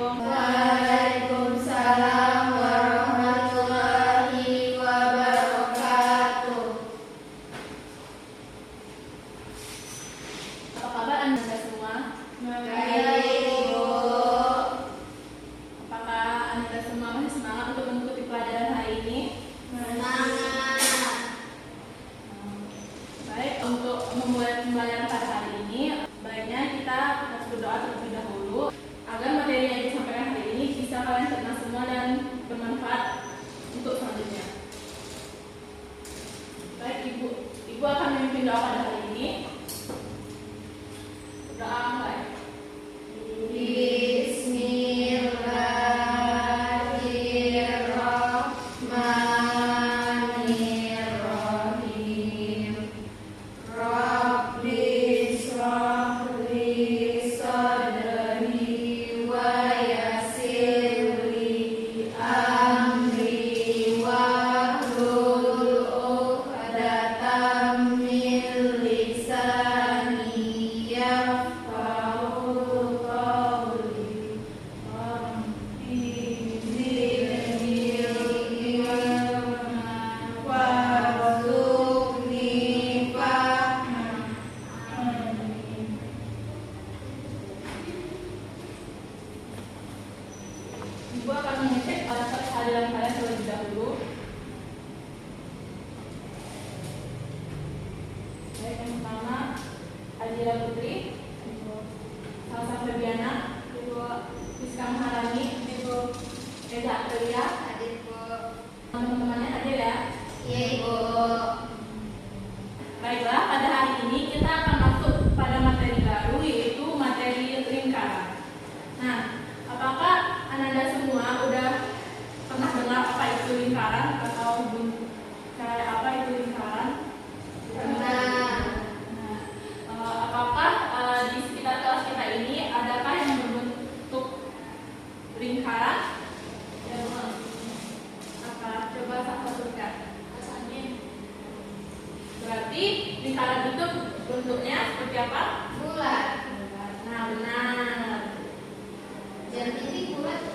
Waalaikumsalam warahmatullahi wabarakatuh. Apa kabar Anda semua? Baik, Ibu. Apakah Anda semua masih semangat untuk mengikuti pelajaran hari ini? Semangat. Baik, untuk memulai pembelajaran pada hari ini, baiknya kita harus berdoa terlebih dahulu agar materi yang disampaikan hari ini bisa kalian cerna semua dan bermanfaat untuk selanjutnya. Baik, Ibu akan memimpin doa pada hari ini. Doa mulai. Bismillahirrahmanirrahim. Rabbi shrah li sadri wa yassir li amri wahlul 'uqdatam min lisani yafqahu qawli. Rabbi zidni ilman warzuqni fahman. Amin. Ibu akan mengecek kehadiran kalian terlebih dahulu. Baik, yang pertama Adila Putri, Salsa Febiana, Rizka Maharani, Eda Aprilia, teman-temannya hadir ya. Iya, Ibu. Baiklah, pada hari ini kita akan masuk pada materi baru, yaitu materi lingkaran. Nah, apakah Anda semua udah pernah dengar apa itu lingkaran atau kayak apa itu lingkaran? Pernah. Nah, apakah di sekitar kelas kita ini adakah yang berbentuk lingkaran? Ya, apa? Coba saya sebutkan. Berarti lingkaran itu bentuknya seperti apa? Bulat. Nah, benar. Jam ini bulat.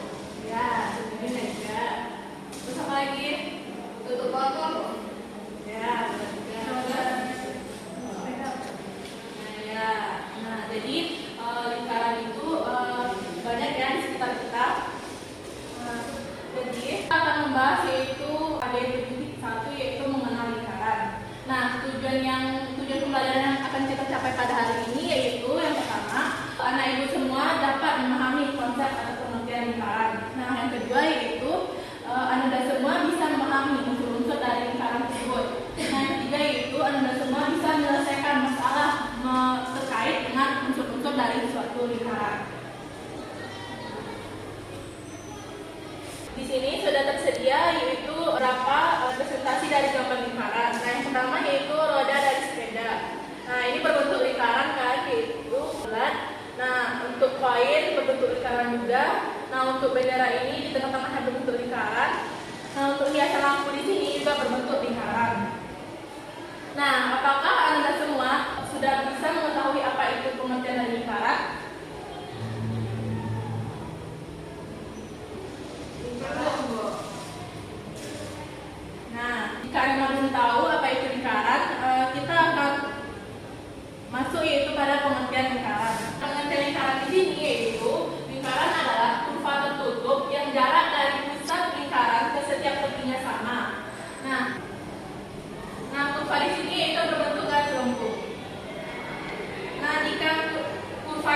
Ya, ini juga. Terus apa lagi? Tutup botol. Ya, benar juga. Nah, ya. Nah, jadi lingkaran itu banyak ya di sekitar kita. Jadi kita akan membahas yaitu ada yang satu yaitu mengenal lingkaran. Nah, tujuan pembelajaran yang akan kita capai pada hari ini yaitu yang pertama, anak ibu semua dapat memahami konsep atau pengertian lingkaran. Nah, yang kedua yaitu Anda semua bisa memahami unsur-unsur dari lingkaran tersebut. Nah, yang ketiga yaitu Anda semua bisa menyelesaikan masalah terkait dengan unsur-unsur dari suatu lingkaran. Di sini sudah tersedia yaitu beberapa presentasi dari gambar lingkaran. Nah, yang pertama yaitu roda dari sepeda. Nah, ini berbentuk lingkaran kan, yaitu bulat. Nah, untuk koin berbentuk lingkaran juga. Nah, untuk bendera ini di tengah-tengahnya berbentuk lingkaran. Nah, untuk hiasan lampu di sini juga berbentuk lingkaran. Nah, apakah Anda semua sudah bisa mengetahui apa itu pengertian dari lingkaran? Nah, jika Anda belum tahu apa itu lingkaran, kita akan masuk yaitu pada pengertian lingkaran. Pengertian lingkaran di sini yaitu lingkaran adalah kurva tertutup yang jarak dari pusat lingkaran ke setiap tepinya sama. Nah, kurva di sini yaitu berbentuk garis lengkung. Nah, jika kurva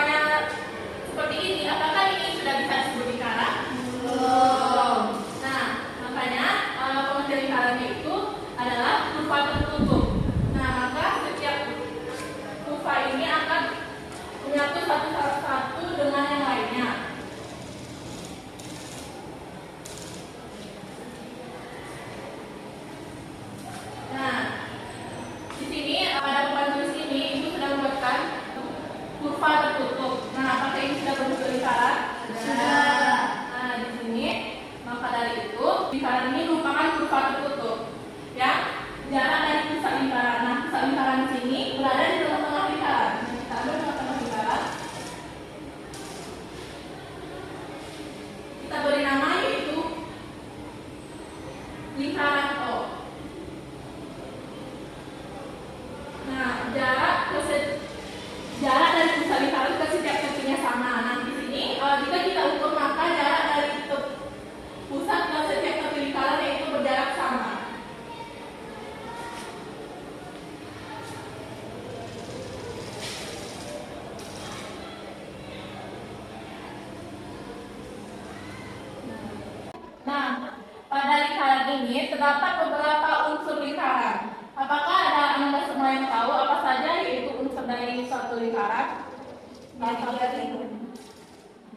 ini terdapat beberapa unsur lingkaran. Apakah ada Anda semua yang tahu apa saja yaitu unsur dari suatu lingkaran?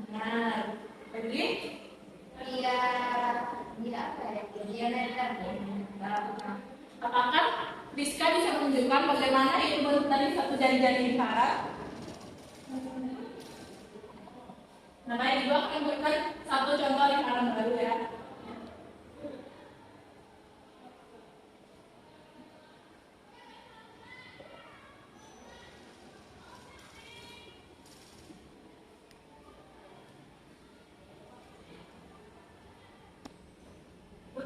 Benar. Jadi, Dia apa ya? Diameter. apakah Rizka bisa menunjukkan bagaimana itu bentuk dari satu jari-jari lingkaran? Nah, baik, Ibu akan berikan satu contoh lingkaran baru ya.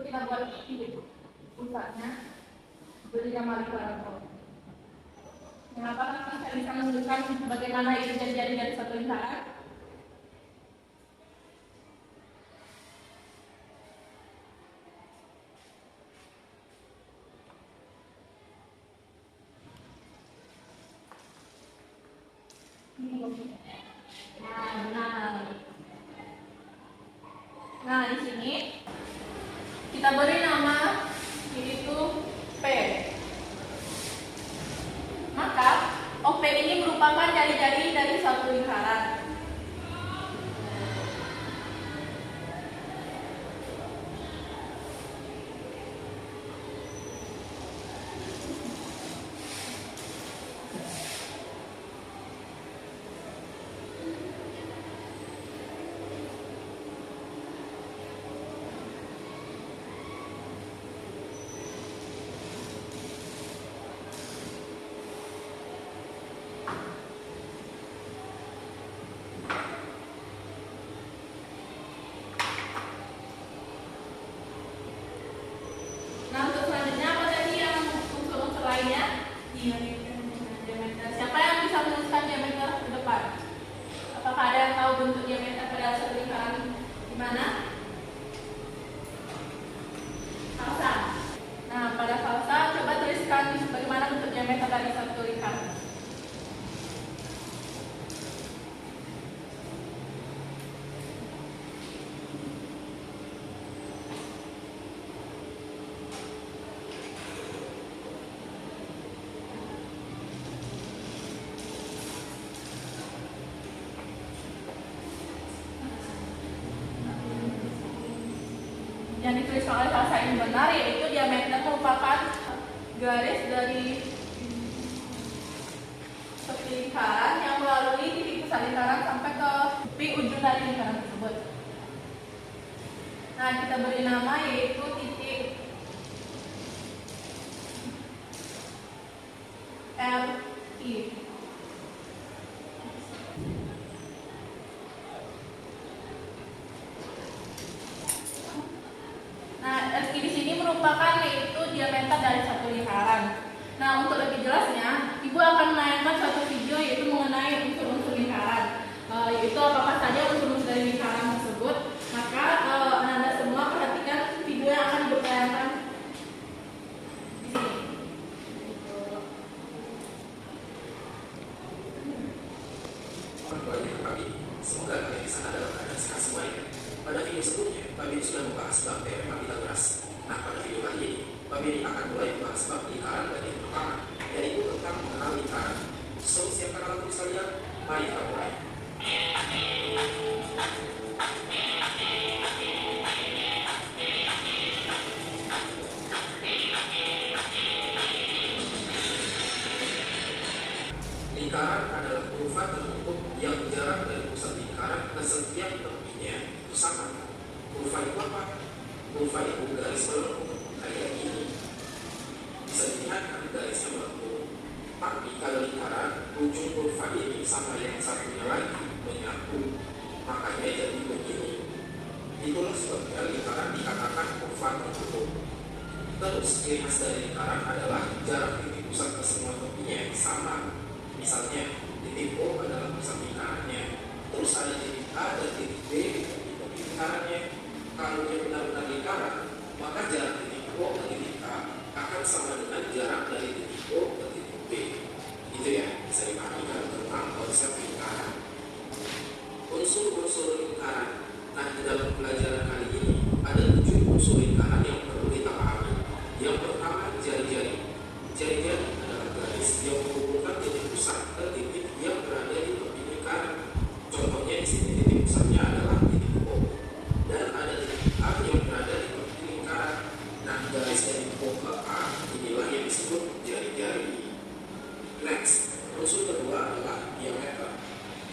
Kita buat pusatnya beri nama lingkaran. Mengapa kita bisa menunjukkan bagaimana itu jadi dari satu lingkaran? Nah, di sini kita beri nama yaitu P. Maka OP ini merupakan jari-jari dari satu lingkaran. Nah, untuk selanjutnya apa tadi yang unsur-unsur lainnya? Diameter. Siapa yang bisa menuliskan diameter ke depan? Apakah ada yang tahu bentuk diameter pada satu lingkaran di mana? Falsa. Nah, pada falsa coba tuliskan bagaimana bentuk diameter dari satu lingkaran. Yang dituliskan oleh falsa ini benar, yaitu diameter merupakan garis dari tepi lingkaran yang melalui titik pusat lingkaran sampai ke tepi ujung dari lingkaran tersebut. Nah, kita beri nama yaitu titik RI. Nah, RI di sini merupakan yaitu diameter dari satu lingkaran. Nah, untuk lebih jelasnya, Ibu akan menayangkan suatu video yaitu mengenai unsur-unsur lingkaran, yaitu apakah saja unsur-unsur dari lingkaran tersebut. Maka Anda semua perhatikan video yang akan Ibu tayangkan di sini. Semoga kalian di sana dalam keadaan sehat semuanya. Pada video sebelumnya, Pak Beni sudah membahas bab teorema Pythagoras. Nah, pada video kali ini, Pak Beni akan mulai membahas bab lingkaran bagian pertama, yaitu tentang mengenal lingkaran. So, siapkan alat tulis kalian. Mari kita mulai. Lingkaran adalah kurva tertutup yang jarak dari pusat lingkaran ke setiap tepinya itu sama. Kurva itu apa? Kurva itu garis melengkung kayak gini. Bisa dilihat kan garisnya melengkung. Tapi kalau lingkaran, ujung kurva ini sama yang satunya lagi menyatu. Makanya jadi begini. Itulah sebabnya lingkaran dikatakan kurva tertutup. Terus ciri khas dari lingkaran adalah jarak titik pusat ke semua tepinya yang sama. Misalnya, titik O adalah pusat lingkarannya. Terus ada titik A dan titik B di tepi lingkarannya. Kalau dia benar-benar lingkaran, maka jarak titik O ke titik A akan sama dengan jarak dari titik O ke titik B. Itu ya, bisa dipahami tentang konsep lingkaran. Unsur-unsur lingkaran. Nah, di dalam pelajaran kali ini ada 7 unsur lingkaran yang perlu kita Yang pertama, jari-jari. Jari-jari adalah garis yang menghubungkan titik pusat ke titik yang berada di tepi lingkaran. Contohnya di sini titik pusatnya adalah titik O dan ada titik A yang berada di tepi lingkaran. Nah, garis dari O ke A inilah yang disebut jari-jari. Next, unsur kedua adalah diameter.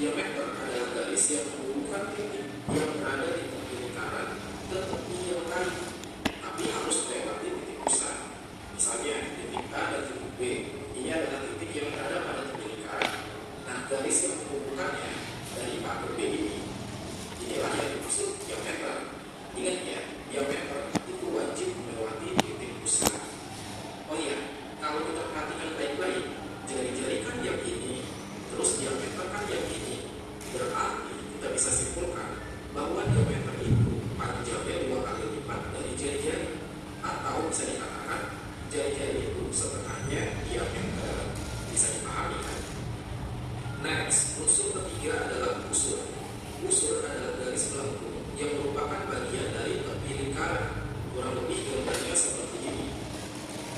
Diameter adalah garis yang menghubungkan titik yang berada di tepi lingkaran ke tepi yang lain, tapi harus melewati titik pusat. Misalnya titik A dan titik B, ini adalah titik yang berada pada tepi lingkaran. Nah, garis yang menghubungkannya dari A ke B inilah yang dimaksud diameter. Ingat ya, diameter itu wajib melewati titik pusat. Oh iya, kalau kita perhatikan baik-baik, jari-jari kan yang ini, terus diameter kan yang ini. Berarti kita bisa simpulkan bahwa diameter itu panjangnya 2 kali lipat dari jari-jari, atau bisa dikatakan jari-jari itu setengahnya diameter. Bisa dipahami kan? Next, unsur ketiga adalah busur. Busur adalah garis melengkung yang merupakan bagian dari tepi lingkaran. Kurang lebih gambarnya seperti ini.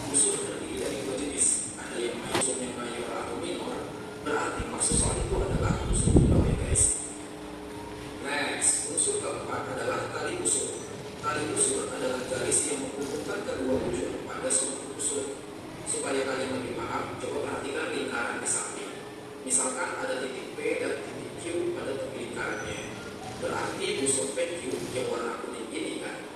Busur terdiri dari 2 jenis. Ada yang usurnya mayor atau minor. Berarti maksud soal itu adalah unsur minor ya guys. Next, unsur keempat adalah tali busur. Tali busur adalah garis yang menghubungkan kedua ujung pada suatu busur. Supaya kalian lebih paham, coba perhatikan lingkaran di samping. Misalkan ada titik P dan titik Q pada tepi lingkarannya. Berarti busur PQ yang warna kuning ini kan.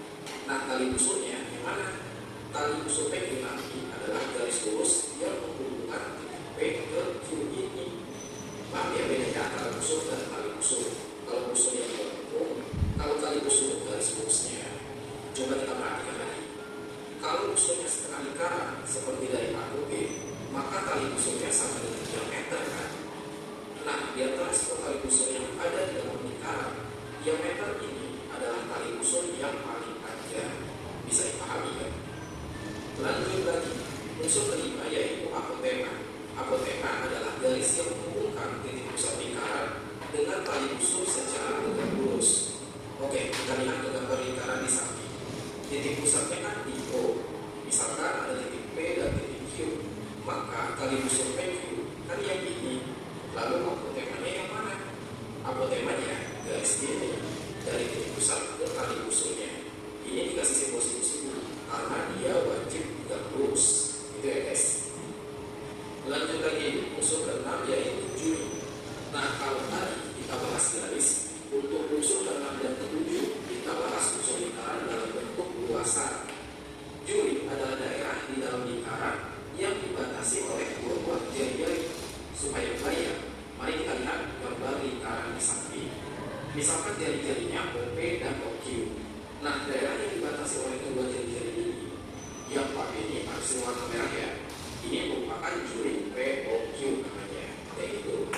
Nah, tali busurnya yang mana? Tali busur PQ nanti adalah garis lurus yang menghubungkan titik P ke Q ini. Paham ya bedanya antara busur dan tali busur? Kalau busur yang melengkung, kalau tali busur garis lurusnya. Coba kita perhatikan lagi. Kalau busurnya setengah lingkaran seperti dari A ke B, maka tali busurnya sama dengan diameter kan. Nah, di antara sepuluh tali busur yang ada di dalam lingkaran, diameter ini adalah tali busur yang paling panjang. Bisa dipahami kan? Lanjut lagi, unsur kelima yaitu apotema. Apotema adalah garis yang menghubungkan titik pusat lingkaran dengan tali busur secara tegak lurus. Oke, kita lihat ke gambar lingkaran di samping. Titik pusatnya kan di O. Misalkan ada titik P dan titik Q, maka tali busur PQ kan yang ini. Lalu apotemanya yang mana? Apotemanya garis ini dari titik pusat ke tali busurnya. Ini dikasih simbol siku karena dia wajib tegak lurus. Itu ya guys. Lanjut lagi, unsur keenam yaitu juri. Nah, kalau tadi kita bahas garis, untuk unsur keenam dan ketujuh kita bahas unsur lingkaran dalam bentuk luasan. Juri adalah daerah di dalam lingkaran yang dibatasi oleh dua buah jari-jari. Supaya bayang, mari kita lihat gambar lingkaran di samping. Misalkan jari-jarinya OP dan OQ. Nah, daerah yang dibatasi oleh kedua jari-jari ini, yang pakai ini harus warna merah ya. Ini merupakan juri POQ namanya. Kayak gitu.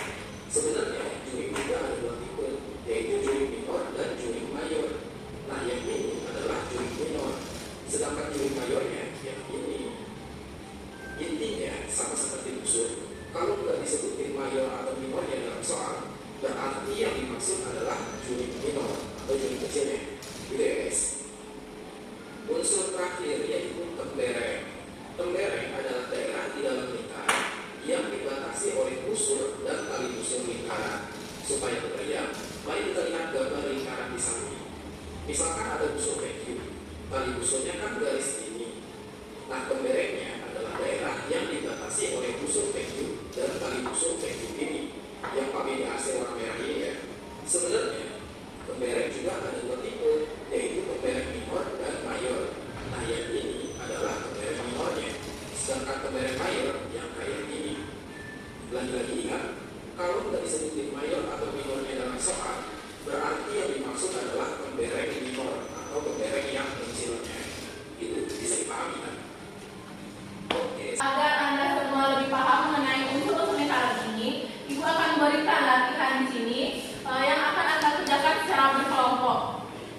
Sebenarnya juri juga ada dua tipe, yaitu juri minor dan juri mayor. Nah, yang ini adalah juri minor. Sedangkan juri mayornya yang ini. Intinya sama seperti busur. Kalau nggak disebutin mayor atau minornya dalam soal, berarti yang dimaksud adalah juri minor atau juri kecilnya. Gitu ya guys. Unsur terakhir yaitu tembereng. Tembereng adalah daerah di dalam lingkaran yang dibatasi oleh busur dan tali busur lingkaran. Supaya kebayang, mari kita lihat gambar lingkaran di samping. Misalkan ada busur PQ, tali busurnya kan garis ini. Nah, temberengnya adalah daerah yang dibatasi oleh busur PQ dan tali busur PQ ini. Yang pakai di AC warna merah ini ya. Sebenarnya tembereng juga ada dua tipe, yaitu tembereng minor dan mayor. Nah, yang ini adalah tembereng minornya, sedangkan tembereng mayor yang kayak ini. Lagi-lagi ingat, kalau nggak disebutin mayor atau minornya dalam soal, berarti yang dimaksud adalah tembereng minor atau tembereng yang kecilnya. Itu bisa dipahami kan? Oke. Agar Anda semua lebih paham mengenai unsur-unsur lingkaran ini, Ibu akan memberikan latihan di sini yang akan Anda kerjakan secara berkelompok.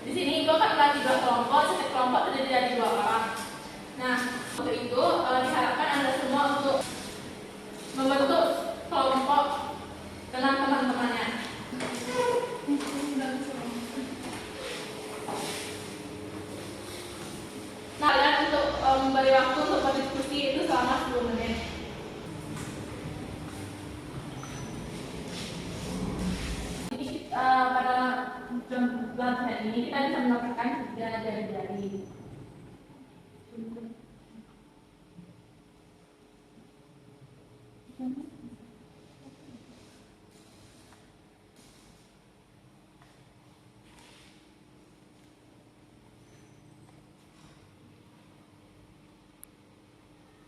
Di sini Ibu akan bagi dua kelompok, setiap kelompok terdiri dari 2 orang. Nah, untuk itu diharapkan Anda semua untuk membentuk kelompok dengan teman-temannya. Nah, kalian untuk memberi diberi waktu untuk berdiskusi itu selama 10 menit. Jadi pada pelatihan ini kita bisa melakukan 3 jari-jari.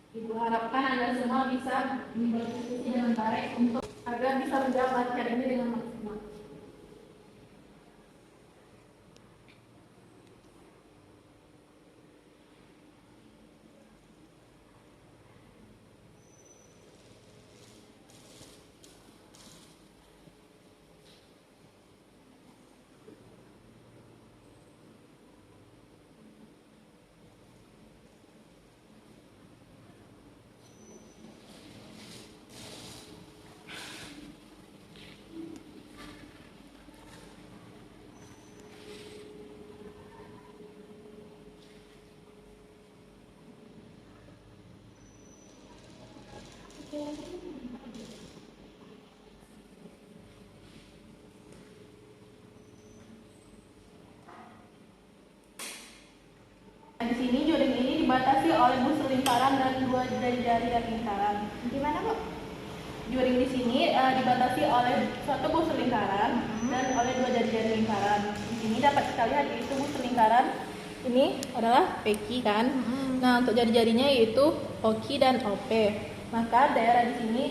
Ibu harapkan Anda semua bisa berdiskusi dengan baik untuk agar bisa menjawab materi ini dengan maksimal. Di sini jaring ini dibatasi oleh busur lingkaran dan 2 jari-jari dan lingkaran. Gimana, Bu? Jaring di sini dibatasi oleh suatu busur lingkaran dan oleh 2 jari-jari lingkaran. Di sini dapat kita lihat yaitu busur lingkaran ini adalah PQ kan. Nah, untuk jari-jarinya yaitu OQ dan OP. Maka daerah di sini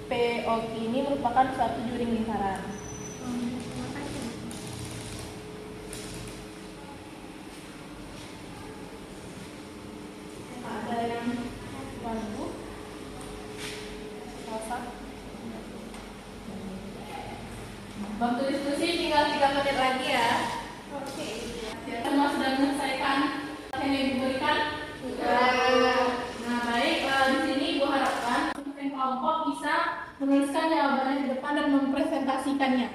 POQ ini merupakan suatu jaring lingkaran. Ada yang baru? Waktu diskusi tinggal 3 menit lagi ya. Oke. Semua sudah menyelesaikan yang diberikan? Nah, baik. Di sini Ibu harapkan masing-masing kelompok bisa menuliskan jawabannya di depan dan mempresentasikannya.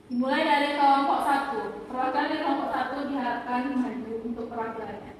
Dimulai dari kelompok 1. Perwakilan dari kelompok 1 diharapkan maju untuk perwakilannya.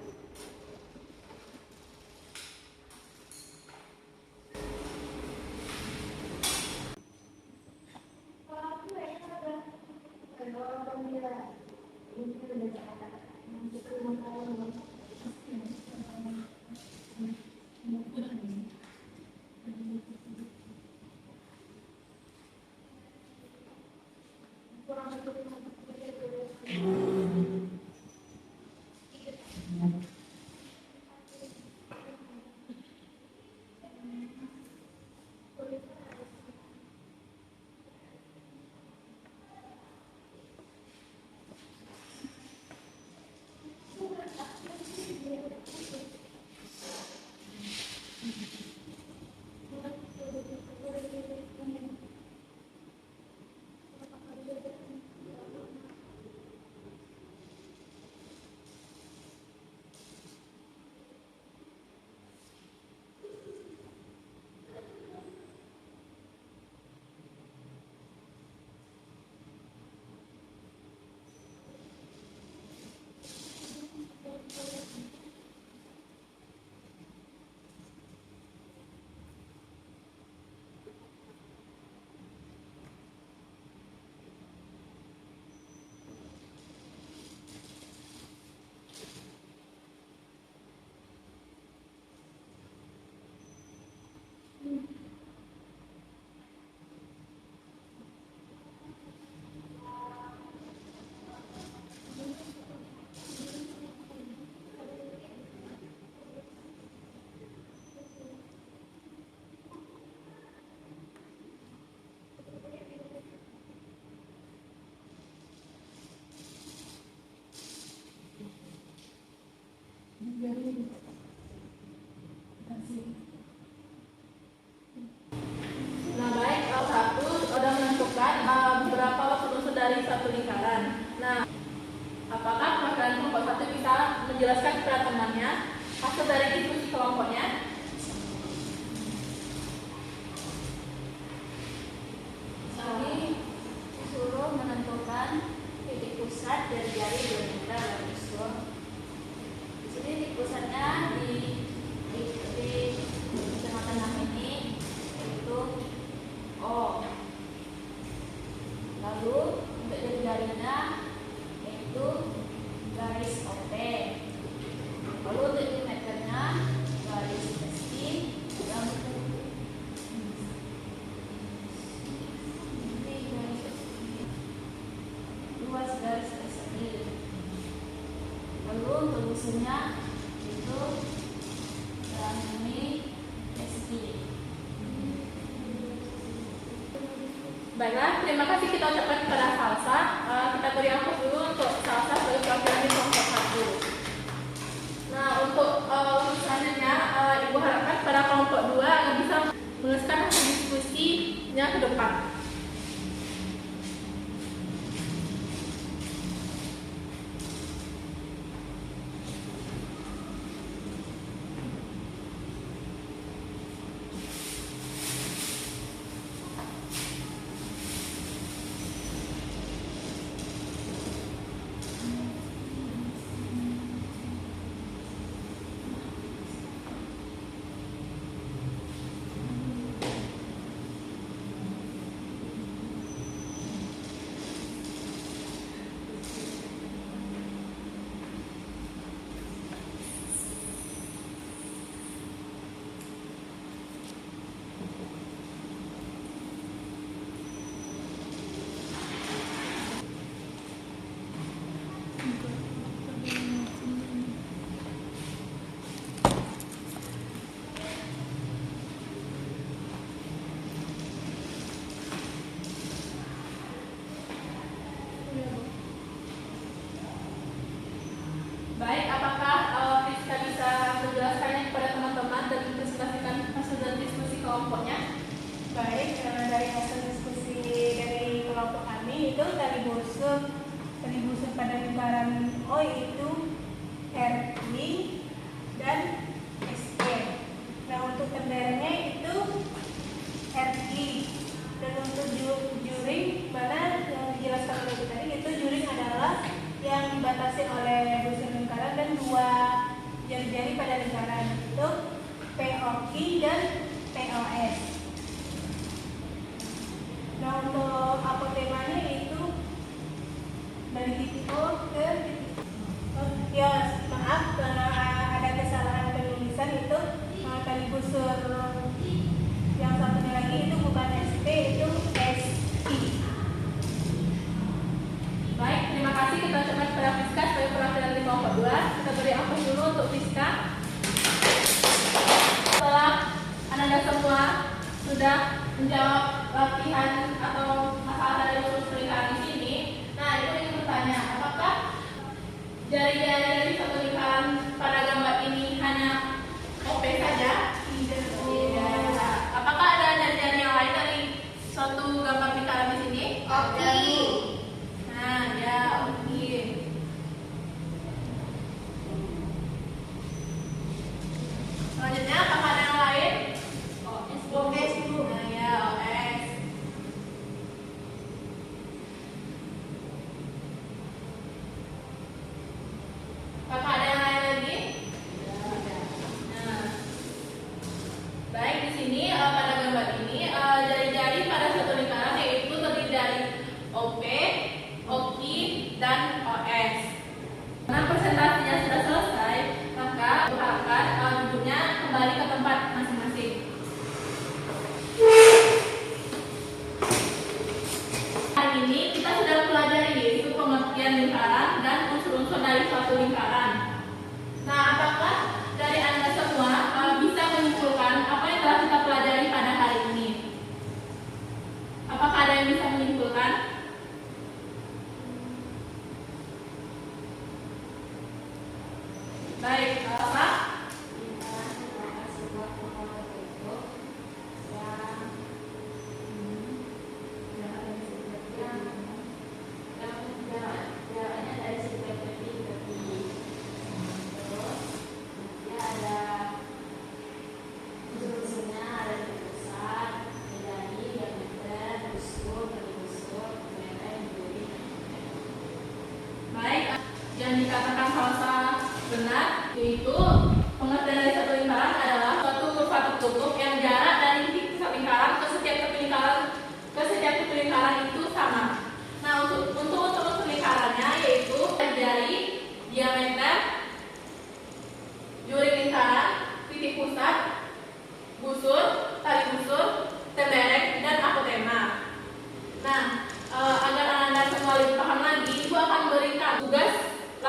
Nah, baik, satu sudah menentukan beberapa unsur dari satu lingkaran. Nah, apakah perwakilan kelompok 1 bisa menjelaskan kepada temannya hasil dari diskusi kelompoknya? Kami disuruh menentukan titik pusat dari jari 2 meter dan busur. Di sini titik pusatnya di lalu untuk jari-jarinya yaitu garis OP. Lalu untuk diameternya garis meski yang luas garis persegi. Lalu untuk busurnya itu dalam ini persegi. Baiklah, terima kasih kita ucapkan kepada Salsa. Kita beri aplaus dulu untuk Salsa sebagai perwakilan di kelompok 1. Nah, untuk selanjutnya, Ibu harapkan pada kelompok 2 agar bisa meneruskan hasil diskusinya ke depan. Baik, apakah Rizka bisa menjelaskannya kepada teman-teman dan mempresentasikan hasil dari diskusi kelompoknya? Baik, dari hasil diskusi dari kelompok kami itu tali busur pada lingkaran O itu RI dan SP. Nah, untuk kendaraannya itu RI, dan untuk juring mana yang dijelaskan oleh tadi itu juring adalah yang dibatasi oleh busur lingkaran dan dua jari-jari pada lingkaran itu POQ dan POS. Nah, untuk apotemanya itu dari titik O ke titik ya, maaf karena ada kesalahan penulisan itu tali busur yang satunya lagi itu bukan SP, itu SI. Baik, terima kasih kita ucapkan kepada Rizka sebagai perwakilan di kelompok 2. Kita beri aplaus dulu untuk Rizka. Setelah Anda semua sudah menjawab latihan atau masalah dari lurus lingkaran di sini, nah itu ingin bertanya, apakah jari-jari dari satu lingkaran pada gambar ini hanya OP saja? Tidak. Apakah ada jari-jari yang lain dari suatu gambar lingkaran di sini? Oke. Nah, ya, oke. Selanjutnya, apakah ada yang lain? OS dulu. Nah, ya, OS. Apakah ada yang lain lagi? Nah, baik, di sini pada gambar ini jari-jari pada satu lingkaran yaitu terdiri dari OP, OKI, dan OS. Karena presentasinya sudah selesai, maka diharapkan duduknya kembali ke tempat masing-masing. Hari ini kita sudah pelajari yaitu pengertian lingkaran dan unsur-unsur dari suatu lingkaran. Nah, apakah dari Anda semua bisa menyimpulkan apa yang telah kita pelajari pada hari ini? Apakah ada yang bisa menyimpulkan? Baik, Pak. Baik, yang dikatakan Salsa benar, yaitu pengertian dari satu lingkaran adalah suatu kurva tertutup yang jarak dari titik pusat lingkaran ke setiap tepi lingkaran itu sama.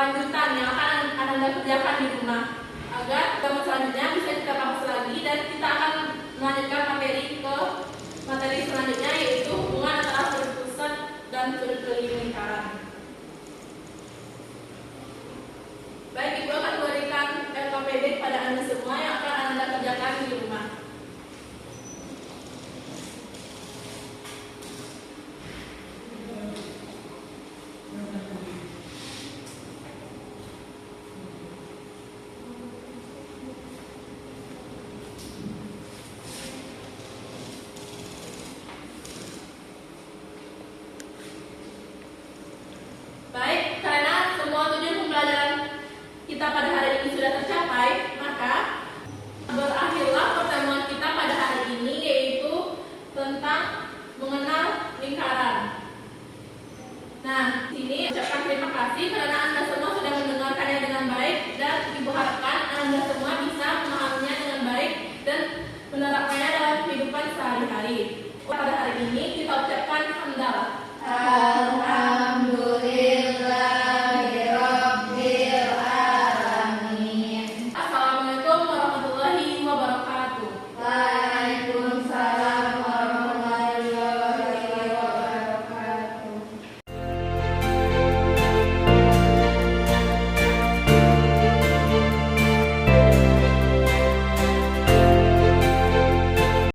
lanjutan yang akan Anda kerjakan di rumah agar kamu selanjutnya bisa kita bahas lagi dan kita akan melanjutkan materi selanjutnya yaitu hubungan antara sudut pusat dan sudut keliling lingkaran. Baik, Ibu akan memberikan LKPD kepada Anda semua yang akan Anda kerjakan di rumah. Baik, karena semua tujuan pembelajaran kita pada hari ini sudah tercapai, maka berakhirlah pertemuan kita pada hari ini, yaitu tentang mengenal lingkaran. Nah, di sini ucapkan terima kasih karena Anda semua sudah mendengarkannya dengan baik dan Ibu harapkan Anda semua bisa memahaminya dengan baik dan menerapkannya dalam kehidupan sehari-hari. Pada hari ini kita ucapkan hamdalah.